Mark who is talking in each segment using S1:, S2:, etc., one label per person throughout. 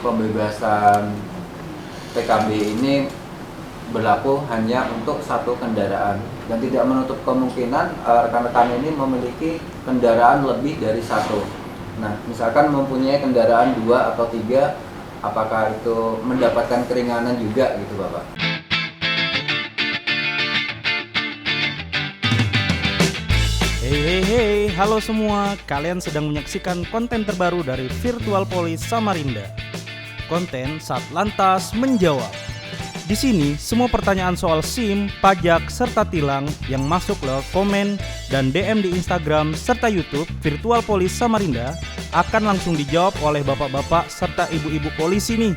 S1: pembebasan PKB ini berlaku hanya untuk satu kendaraan dan tidak menutup kemungkinan rekan-rekan ini memiliki kendaraan lebih dari satu. Nah, misalkan mempunyai kendaraan 2 atau 3, apakah itu mendapatkan keringanan juga gitu Bapak?
S2: Hey, halo semua. Kalian sedang menyaksikan konten terbaru dari Virtual Police Samarinda. Konten Satlantas Menjawab. Di sini, semua pertanyaan soal SIM, pajak, serta tilang yang masuk lewat komen dan DM di Instagram serta YouTube Virtual Police Samarinda akan langsung dijawab oleh bapak-bapak serta ibu-ibu polisi nih.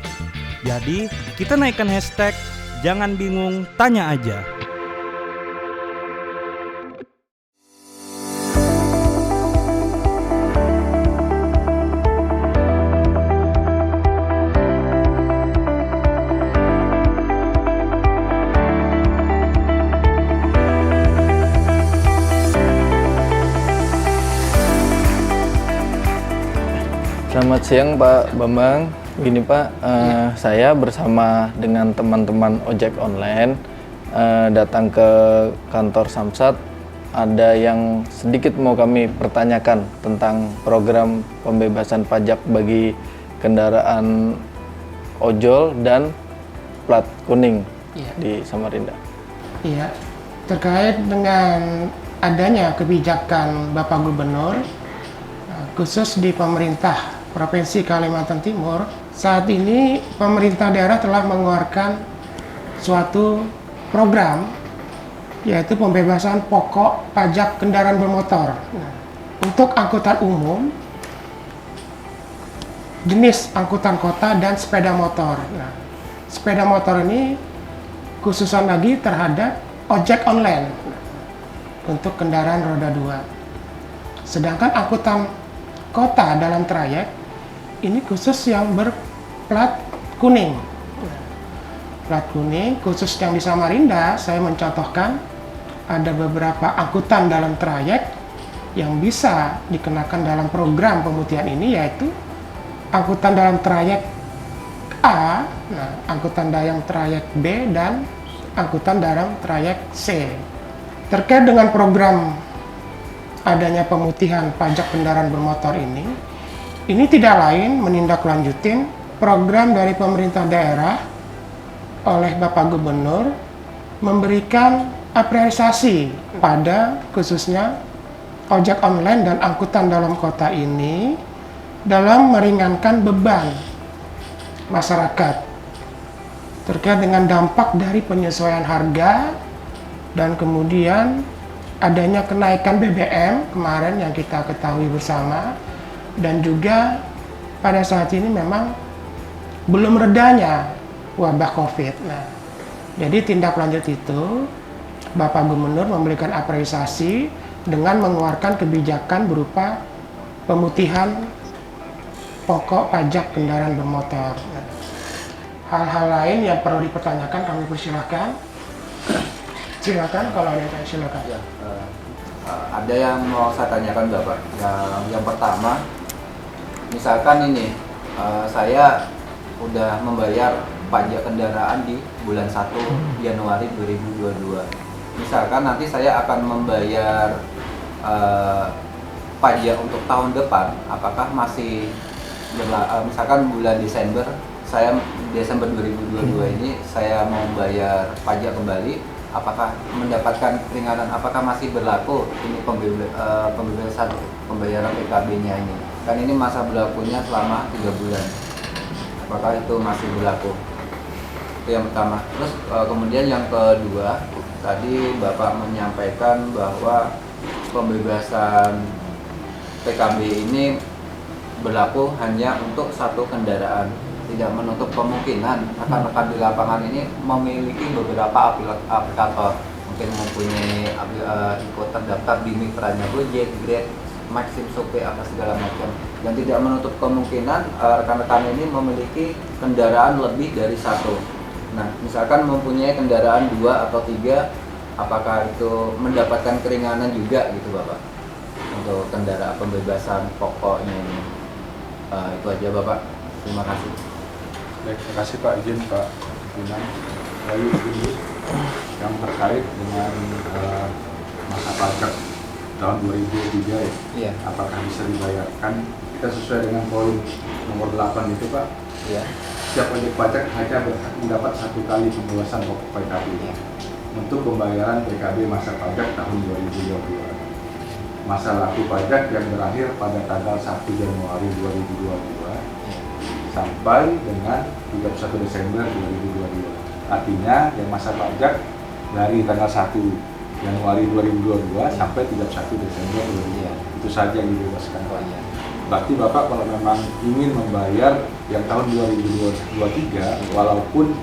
S2: Jadi, kita naikkan hashtag jangan bingung, tanya aja.
S3: Selamat siang Pak Bambang. Begini Pak, saya bersama dengan teman-teman ojek online datang ke kantor Samsat. Ada yang sedikit mau kami pertanyakan tentang program pembebasan pajak bagi kendaraan ojol dan plat kuning di Samarinda.
S4: Iya, terkait dengan adanya kebijakan Bapak Gubernur khusus di pemerintah Provinsi Kalimantan Timur, saat ini pemerintah daerah telah mengeluarkan suatu program yaitu pembebasan pokok pajak kendaraan bermotor. Untuk angkutan umum, jenis angkutan kota dan sepeda motor. Sepeda motor ini khususan lagi terhadap ojek online untuk kendaraan roda 2. Sedangkan angkutan kota dalam trayek ini khusus yang berplat kuning. Plat kuning khusus yang di Samarinda, saya mencontohkan ada beberapa angkutan dalam trayek yang bisa dikenakan dalam program pemutihan ini, yaitu angkutan dalam trayek A, angkutan dalam trayek B, dan angkutan dalam trayek C. Terkait dengan program adanya pemutihan pajak kendaraan bermotor ini tidak lain menindaklanjutin program dari pemerintah daerah oleh Bapak Gubernur memberikan apresiasi pada khususnya ojek online dan angkutan dalam kota ini dalam meringankan beban masyarakat terkait dengan dampak dari penyesuaian harga dan kemudian adanya kenaikan BBM kemarin yang kita ketahui bersama, dan juga pada saat ini memang belum redanya wabah COVID. Nah, jadi tindak lanjut itu Bapak Gubernur memberikan apresiasi dengan mengeluarkan kebijakan berupa pemutihan pokok pajak kendaraan bermotor. Nah, hal-hal lain yang perlu dipertanyakan kami persilahkan. Silakan, kalau ada yang silakan.
S1: Ya, ada yang mau saya tanyakan Bapak. Yang pertama, misalkan ini saya udah membayar pajak kendaraan di bulan 1 Januari 2022. Misalkan nanti saya akan membayar pajak untuk tahun depan, apakah masih misalkan bulan Desember 2022 ini saya mau membayar pajak kembali, apakah mendapatkan keringanan, apakah masih berlaku ini pembebasan pembayaran PKB-nya ini? Kan ini masa berlakunya selama 3 bulan. Apakah itu masih berlaku? Itu yang pertama. Terus kemudian yang kedua, tadi Bapak menyampaikan bahwa pembebasan PKB ini berlaku hanya untuk satu kendaraan. Tidak menutup kemungkinan rekan-rekan di lapangan ini memiliki beberapa aplikator, mungkin mempunyai ikut terdaftar di mitranya Gojek, Grab, Maxim, Shopee, apa segala macam, dan tidak menutup kemungkinan rekan-rekan ini memiliki kendaraan lebih dari satu. Nah, misalkan mempunyai kendaraan 2 atau 3, apakah itu mendapatkan keringanan juga gitu Bapak untuk kendaraan pembebasan pokoknya ini? Itu aja Bapak. Terima kasih.
S5: Baik, terima kasih Pak, izin Pak Pimpinan. Lalu ini yang terkait dengan masa pajak tahun 2003 ya.
S1: Iya.
S5: Apakah bisa dibayarkan? Kita sesuai dengan poin nomor 8 itu Pak.
S1: Iya.
S5: Setiap wajib pajak hanya berhak mendapat 1 kali pembebasan pokok PKB
S1: Iya.
S5: untuk pembayaran PKB masa pajak tahun 2022. Masa laku pajak yang berakhir pada tanggal 1 Januari 2022 sampai dengan 31 Desember 2022. Artinya yang masa pajak dari tanggal 1 Januari 2022 sampai 31 Desember 2022.
S1: Iya.
S5: Itu saja yang dibebaskan.
S1: Oh iya.
S5: Berarti Bapak kalau memang ingin membayar yang tahun 2023 walaupun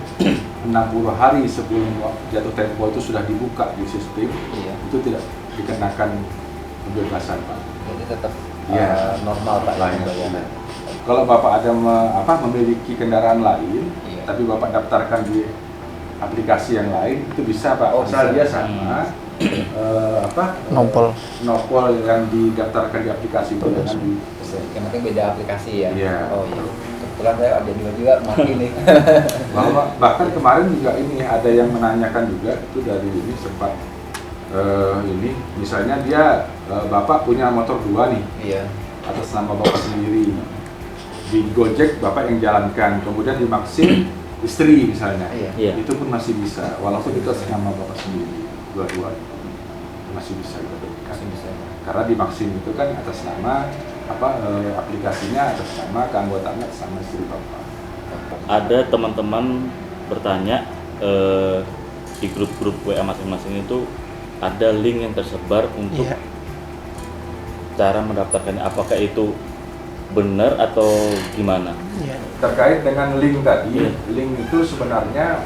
S5: 60 hari sebelum jatuh tempo itu sudah dibuka di sistem,
S1: Iya.
S5: itu tidak dikenakan pembebasan Pak.
S1: Jadi tetap
S5: Iya.
S1: normal Pak
S5: Lain.
S1: pembayaran.
S5: Kalau Bapak ada memiliki kendaraan lain,
S1: Iya.
S5: tapi Bapak daftarkan di aplikasi yang lain, itu bisa Pak.
S1: Oh,
S5: Asal
S1: bisa.
S5: dia sama
S3: Nopol.
S5: nopol yang didaftarkan di aplikasi itu dengan di
S1: Bisa. Yang penting beda aplikasi ya.
S5: Iya.
S1: Oh iya. Kebetulan saya ada dua juga mati nih.
S5: bahwa bahkan kemarin juga ini ada yang menanyakan juga itu dari ini sempat ini misalnya dia Bapak punya motor 2 nih
S1: Iya.
S5: atas nama Bapak sendiri, di Gojek Bapak yang jalankan, kemudian di Maxim istri misalnya,
S1: Iya.
S5: itu pun masih bisa walaupun itu atas nama Bapak sendiri, dua-dua masih bisa kita berikan.
S1: Masih bisa.
S5: Karena di Maxim itu kan atas nama aplikasinya atas nama, keanggotaannya atas nama istri Bapak.
S6: Ada teman-teman bertanya di grup-grup WA masing-masing itu ada link yang tersebar untuk
S4: Iya.
S6: cara mendaftarkannya. Apakah itu benar atau gimana?
S4: Iya.
S5: Terkait dengan link tadi,
S6: Iya.
S5: link itu sebenarnya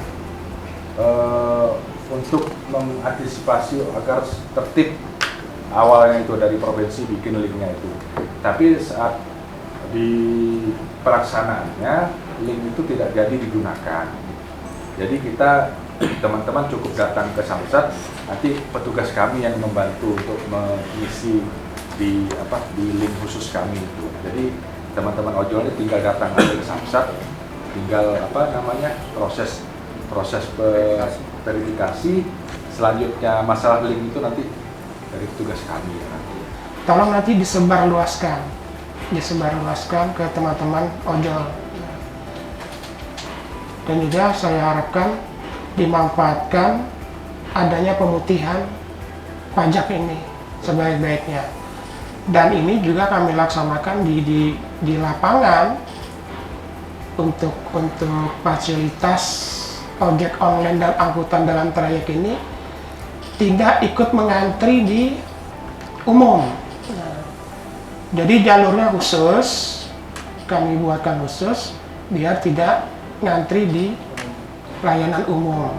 S5: untuk mengantisipasi agar tertib awalnya itu dari provinsi bikin linknya itu. Tapi saat di pelaksanaannya link itu tidak jadi digunakan. Jadi kita teman-teman cukup datang ke Samsat, nanti petugas kami yang membantu untuk mengisi di link khusus kami itu. Jadi teman-teman ojol ini tinggal datang aja ke Samsat, tinggal proses verifikasi. Selanjutnya masalah link itu nanti dari petugas kami ya nanti.
S4: Tolong nanti disebarluaskan ke teman-teman ojol. Dan juga saya harapkan dimanfaatkan adanya pemutihan pajak ini sebaik-baiknya. Dan ini juga kami laksanakan di lapangan untuk fasilitas ojek online dan angkutan dalam trayek ini tidak ikut mengantri di umum. Nah, jadi jalurnya khusus, kami buatkan khusus biar tidak ngantri di layanan umum.